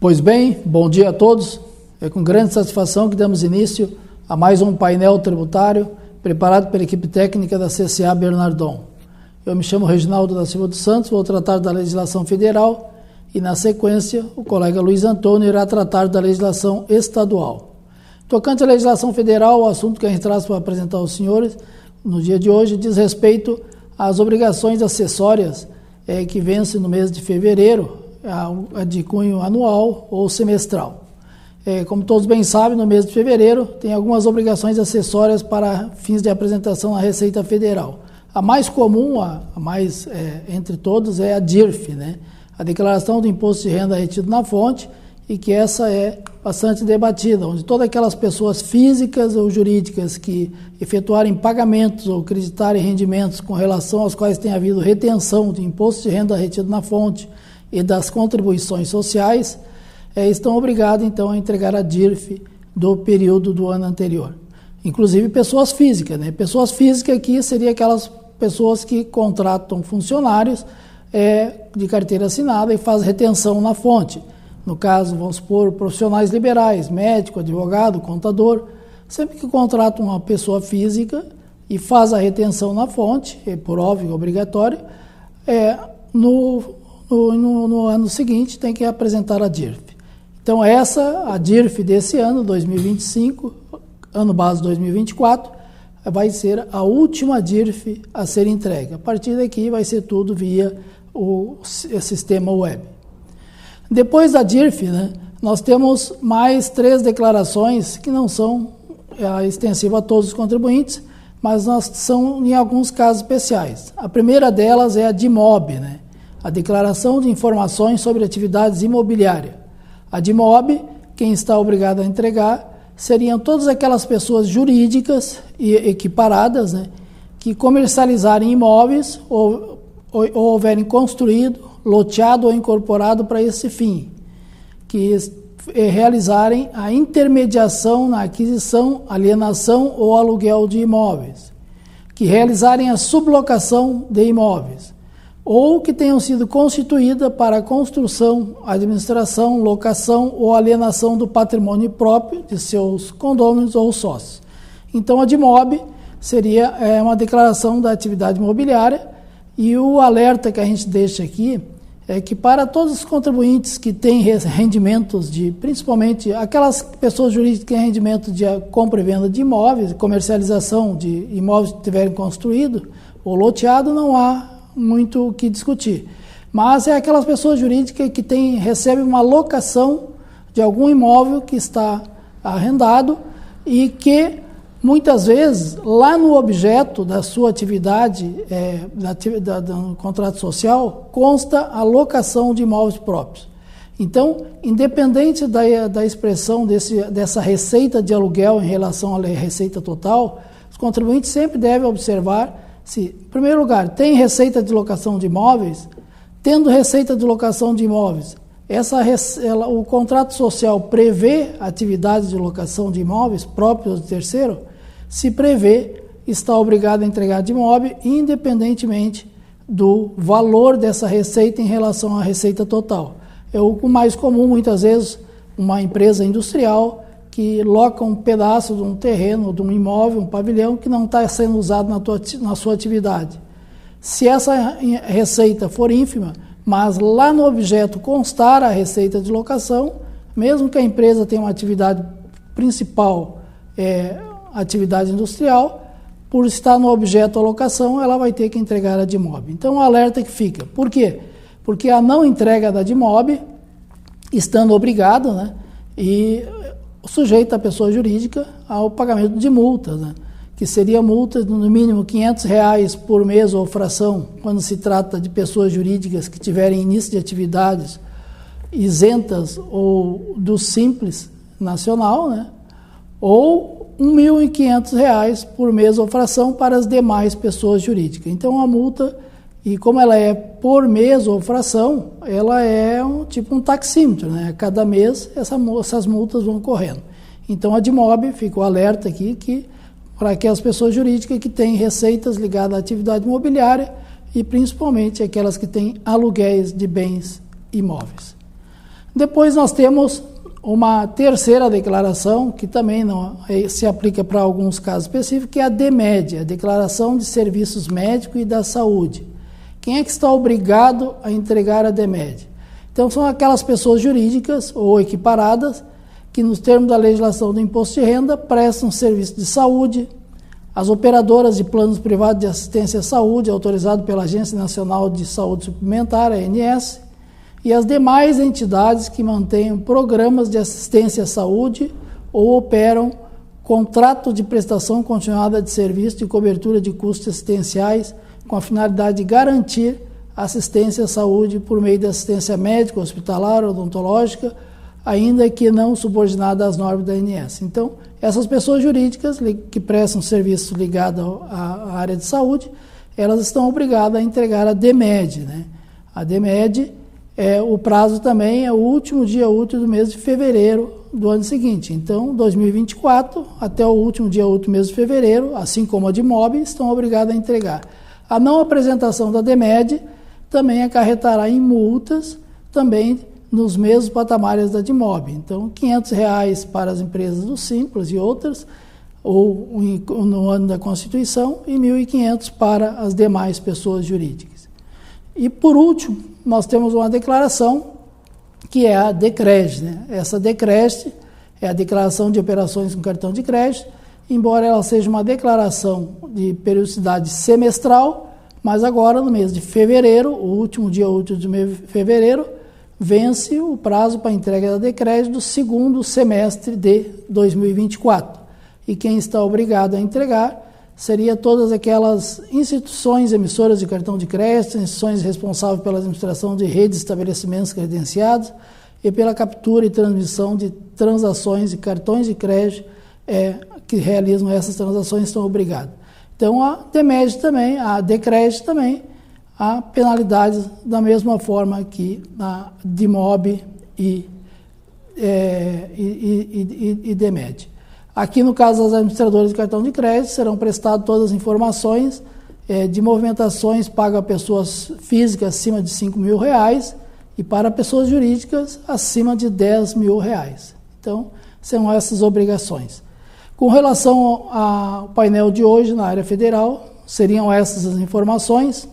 Pois bem, bom dia a todos. É com grande satisfação que damos início a mais um painel tributário preparado pela equipe técnica da CCA Bernardon. Eu me chamo Reginaldo da Silva dos Santos, vou tratar da legislação federal e, na sequência, o colega Luiz Antônio irá tratar da legislação estadual. Tocante à legislação federal, o assunto que a gente traz para apresentar aos senhores no dia de hoje diz respeito às obrigações acessórias que vencem no mês de fevereiro, de cunho anual ou semestral. Como todos bem sabem, no mês de fevereiro tem algumas obrigações acessórias para fins de apresentação à Receita Federal. A mais comum, entre todos, é a DIRF, né? A Declaração do Imposto de Renda Retido na Fonte, e que essa é bastante debatida, onde todas aquelas pessoas físicas ou jurídicas que efetuarem pagamentos ou creditarem rendimentos com relação aos quais tenha havido retenção de imposto de renda retido na fonte e das contribuições sociais, estão obrigados, então, a entregar a DIRF do período do ano anterior. Inclusive pessoas físicas, né? Pessoas físicas aqui seriam aquelas pessoas que contratam funcionários de carteira assinada e fazem retenção na fonte. No caso, vamos supor, profissionais liberais, médico, advogado, contador, sempre que contratam uma pessoa física e faz a retenção na fonte, por óbvio, obrigatório, no ano seguinte tem que apresentar a DIRF. Então a DIRF desse ano, 2025, ano base 2024, vai ser a última DIRF a ser entregue. A partir daqui vai ser tudo via o sistema web. Depois da DIRF, né, nós temos mais 3 declarações que não são extensivas a todos os contribuintes, mas são em alguns casos especiais. A primeira delas é a DIMOB, né, a Declaração de Informações sobre Atividades Imobiliárias. A DIMOB, quem está obrigado a entregar, seriam todas aquelas pessoas jurídicas e equiparadas, né, que comercializarem imóveis ou houverem construído, loteado ou incorporado para esse fim, que realizarem a intermediação na aquisição, alienação ou aluguel de imóveis, que realizarem a sublocação de imóveis, ou que tenham sido constituídas para a construção, administração, locação ou alienação do patrimônio próprio de seus condôminos ou sócios. Então, a DIMOB seria uma declaração da atividade imobiliária, e o alerta que a gente deixa aqui é que para todos os contribuintes que têm rendimentos principalmente aquelas pessoas jurídicas que têm rendimento de compra e venda de imóveis, comercialização de imóveis que tiverem construído ou loteado, não há muito o que discutir. Mas é aquelas pessoas jurídicas que recebem uma locação de algum imóvel que está arrendado e que muitas vezes, lá no objeto da sua atividade, do contrato social, consta a locação de imóveis próprios. Então, independente da expressão dessa receita de aluguel em relação à receita total, os contribuintes sempre devem observar se, em primeiro lugar, tem receita de locação de imóveis. Tendo receita de locação de imóveis, o contrato social prevê atividades de locação de imóveis próprios do terceiro. Se prevê, está obrigado a entregar de imóvel, independentemente do valor dessa receita em relação à receita total. É o mais comum, muitas vezes, uma empresa industrial que loca um pedaço de um terreno, de um imóvel, um pavilhão, que não está sendo usado na sua atividade. Se essa receita for ínfima, mas lá no objeto constar a receita de locação, mesmo que a empresa tenha uma atividade principal, atividade industrial, por estar no objeto a locação, ela vai ter que entregar a DIMOB. Então, o alerta que fica. Por quê? Porque a não entrega da DIMOB, estando obrigado, né, e sujeita a pessoa jurídica ao pagamento de multas, né, que seria multa de, no mínimo, R$500 por mês ou fração, quando se trata de pessoas jurídicas que tiverem início de atividades isentas ou do Simples Nacional, né, ou R$1.500 por mês ou fração para as demais pessoas jurídicas. Então, a multa, e como ela é por mês ou fração, ela é tipo um taxímetro, né? Cada mês essas multas vão correndo. Então, a DIMOB, fica o alerta aqui, para aquelas pessoas jurídicas que têm receitas ligadas à atividade imobiliária e principalmente aquelas que têm aluguéis de bens imóveis. Depois nós temos uma terceira declaração, que também não se aplica para alguns casos específicos, que é a DMED, a Declaração de Serviços Médicos e da Saúde. Quem é que está obrigado a entregar a DMED? Então, são aquelas pessoas jurídicas ou equiparadas que, nos termos da legislação do imposto de renda, prestam serviço de saúde, as operadoras de planos privados de assistência à saúde, autorizado pela Agência Nacional de Saúde Suplementar, a ANS, e as demais entidades que mantenham programas de assistência à saúde ou operam contrato de prestação continuada de serviço de cobertura de custos assistenciais com a finalidade de garantir assistência à saúde por meio de assistência médica, hospitalar, odontológica, ainda que não subordinada às normas da ANS. Então, essas pessoas jurídicas que prestam serviço ligado à área de saúde, elas estão obrigadas a entregar a DMED, né? A DMED, o prazo também é o último dia útil do mês de fevereiro do ano seguinte. Então, 2024, até o último dia útil do mês de fevereiro, assim como a DIMOB, estão obrigadas a entregar. A não apresentação da DMED também acarretará em multas, também nos mesmos patamares da DIMOB. Então, R$ 500 para as empresas do Simples e outras, ou no ano da Constituição, e R$ 1.500 para as demais pessoas jurídicas. E, por último, nós temos uma declaração, que é a DECRED, né? Essa DECRED é a Declaração de Operações com Cartão de Crédito, embora ela seja uma declaração de periodicidade semestral, mas agora, no mês de fevereiro, o último dia útil do mês de fevereiro, vence o prazo para entrega da DECRED do segundo semestre de 2024. E quem está obrigado a entregar seria todas aquelas instituições emissoras de cartão de crédito, instituições responsáveis pela administração de redes de estabelecimentos credenciados e pela captura e transmissão de transações de cartões de crédito que realizam essas transações estão obrigados. Então, a DMED também, a DECRED também, há penalidades da mesma forma que na DIMOB e DMED. Aqui, no caso das administradoras de cartão de crédito, serão prestadas todas as informações de movimentações pagas a pessoas físicas acima de R$ 5.000 e para pessoas jurídicas acima de R$ 10.000. Então, são essas obrigações. Com relação ao painel de hoje na área federal, seriam essas as informações.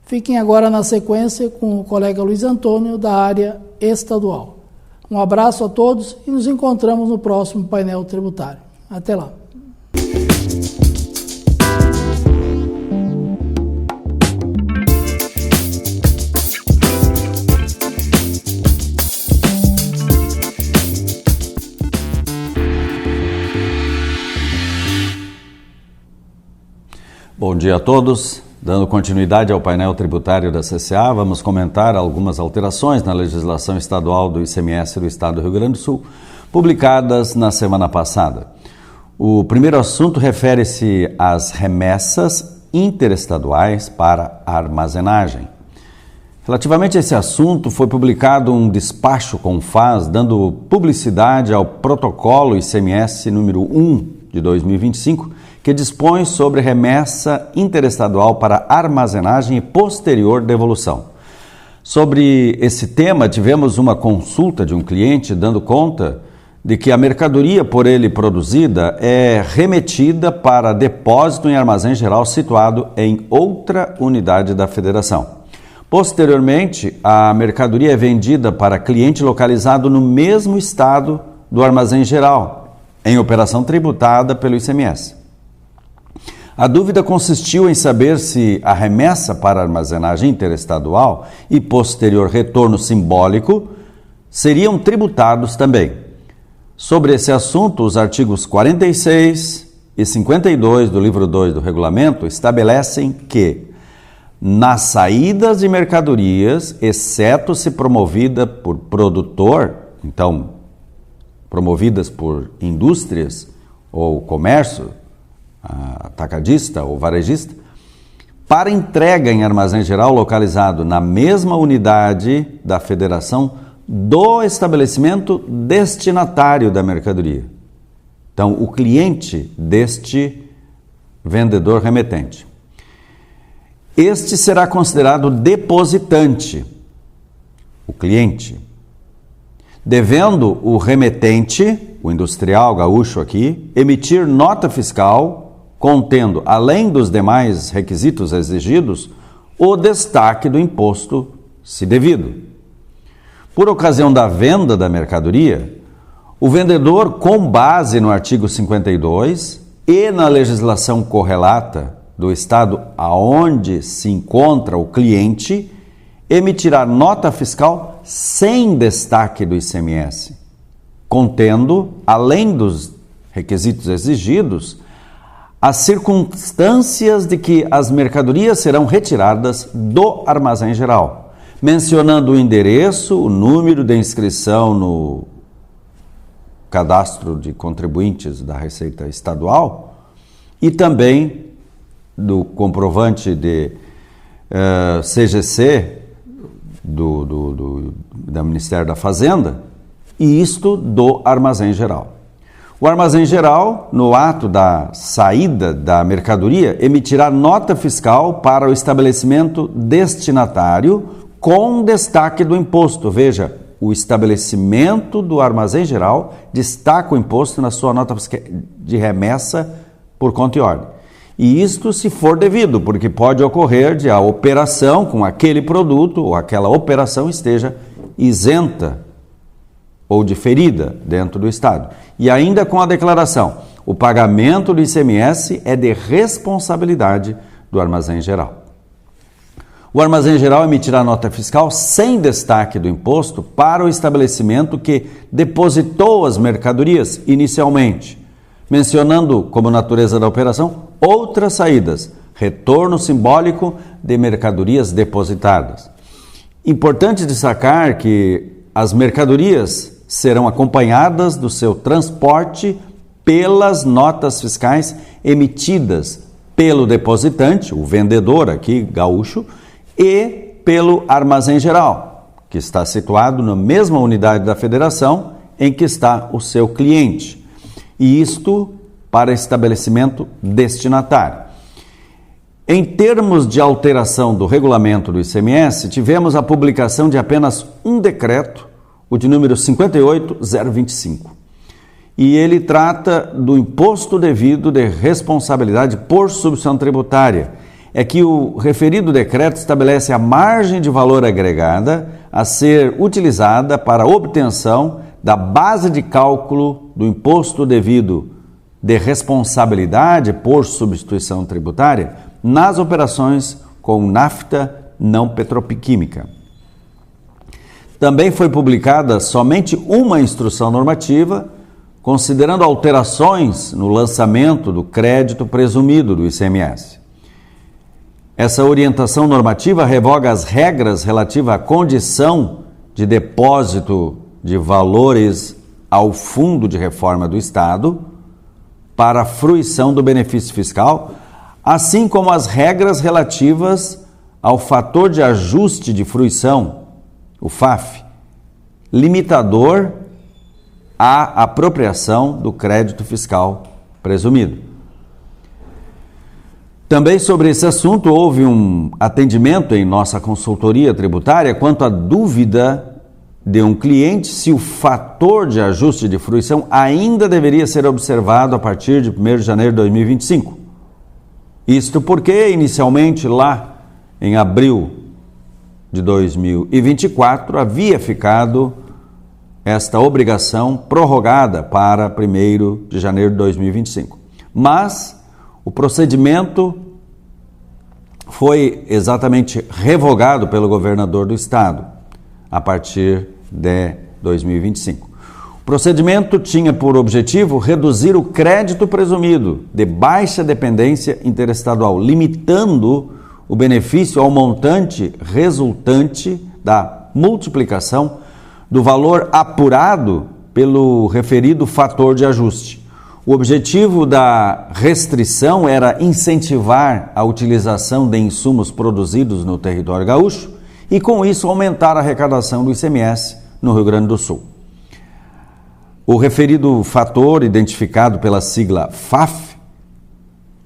Fiquem agora na sequência com o colega Luiz Antônio, da área estadual. Um abraço a todos e nos encontramos no próximo painel tributário. Até lá. Bom dia a todos. Dando continuidade ao painel tributário da CCA, vamos comentar algumas alterações na legislação estadual do ICMS do Estado do Rio Grande do Sul, publicadas na semana passada. O primeiro assunto refere-se às remessas interestaduais para armazenagem. Relativamente a esse assunto, foi publicado um despacho com FAS dando publicidade ao protocolo ICMS número 1 de 2025, que dispõe sobre remessa interestadual para armazenagem e posterior devolução. Sobre esse tema, tivemos uma consulta de um cliente dando conta de que a mercadoria por ele produzida é remetida para depósito em armazém geral situado em outra unidade da federação. Posteriormente, a mercadoria é vendida para cliente localizado no mesmo estado do armazém geral, em operação tributada pelo ICMS. A dúvida consistiu em saber se a remessa para armazenagem interestadual e posterior retorno simbólico seriam tributados também. Sobre esse assunto, os artigos 46 e 52 do livro 2 do regulamento estabelecem que, nas saídas de mercadorias, exceto se promovida por produtor, então, promovidas por indústrias ou comércio, atacadista ou varejista, para entrega em armazém geral localizado na mesma unidade da federação do estabelecimento destinatário da mercadoria. Então, o cliente deste vendedor remetente. Este será considerado depositante, o cliente, devendo o remetente, o industrial gaúcho aqui, emitir nota fiscal contendo, além dos demais requisitos exigidos, o destaque do imposto, se devido. Por ocasião da venda da mercadoria, o vendedor, com base no artigo 52 e na legislação correlata do estado aonde se encontra o cliente, emitirá nota fiscal sem destaque do ICMS, contendo, além dos requisitos exigidos, as circunstâncias de que as mercadorias serão retiradas do armazém geral, mencionando o endereço, o número de inscrição no cadastro de contribuintes da Receita Estadual e também do comprovante de CGC do Ministério da Fazenda, e isto do armazém geral. O armazém geral, no ato da saída da mercadoria, emitirá nota fiscal para o estabelecimento destinatário com destaque do imposto. Veja, o estabelecimento do armazém geral destaca o imposto na sua nota de remessa por conta e ordem. E isto se for devido, porque pode ocorrer de a operação com aquele produto ou aquela operação esteja isenta ou diferida dentro do Estado. E ainda com a declaração, o pagamento do ICMS é de responsabilidade do armazém geral. O armazém geral emitirá nota fiscal sem destaque do imposto para o estabelecimento que depositou as mercadorias inicialmente, mencionando como natureza da operação outras saídas, retorno simbólico de mercadorias depositadas. Importante destacar que as mercadorias serão acompanhadas do seu transporte pelas notas fiscais emitidas pelo depositante, o vendedor aqui, gaúcho, e pelo armazém geral, que está situado na mesma unidade da federação em que está o seu cliente. E isto para estabelecimento destinatário. Em termos de alteração do regulamento do ICMS, tivemos a publicação de apenas um decreto, o de número 58025. E ele trata do imposto devido de responsabilidade por substituição tributária. É que o referido decreto estabelece a margem de valor agregada a ser utilizada para a obtenção da base de cálculo do imposto devido de responsabilidade por substituição tributária nas operações com nafta não petroquímica. Também foi publicada somente uma instrução normativa, considerando alterações no lançamento do crédito presumido do ICMS. Essa orientação normativa revoga as regras relativas à condição de depósito de valores ao Fundo de Reforma do Estado para a fruição do benefício fiscal, assim como as regras relativas ao fator de ajuste de fruição, o FAF, limitador à apropriação do crédito fiscal presumido. Também sobre esse assunto houve um atendimento em nossa consultoria tributária quanto à dúvida de um cliente se o fator de ajuste de fruição ainda deveria ser observado a partir de 1º de janeiro de 2025. Isto porque, inicialmente, lá em abril de 2024, havia ficado esta obrigação prorrogada para 1º de janeiro de 2025. Mas o procedimento foi exatamente revogado pelo governador do estado a partir de 2025. O procedimento tinha por objetivo reduzir o crédito presumido de baixa dependência interestadual, limitando o benefício ao montante resultante da multiplicação do valor apurado pelo referido fator de ajuste. O objetivo da restrição era incentivar a utilização de insumos produzidos no território gaúcho e, com isso, aumentar a arrecadação do ICMS no Rio Grande do Sul. O referido fator, identificado pela sigla FAF,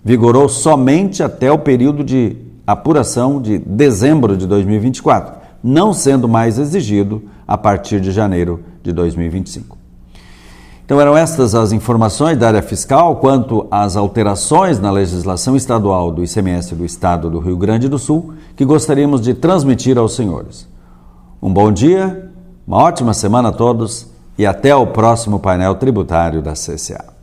vigorou somente até o período de apuração de dezembro de 2024, não sendo mais exigido a partir de janeiro de 2025. Então eram estas as informações da área fiscal quanto às alterações na legislação estadual do ICMS do Estado do Rio Grande do Sul que gostaríamos de transmitir aos senhores. Um bom dia, uma ótima semana a todos e até o próximo painel tributário da CCA.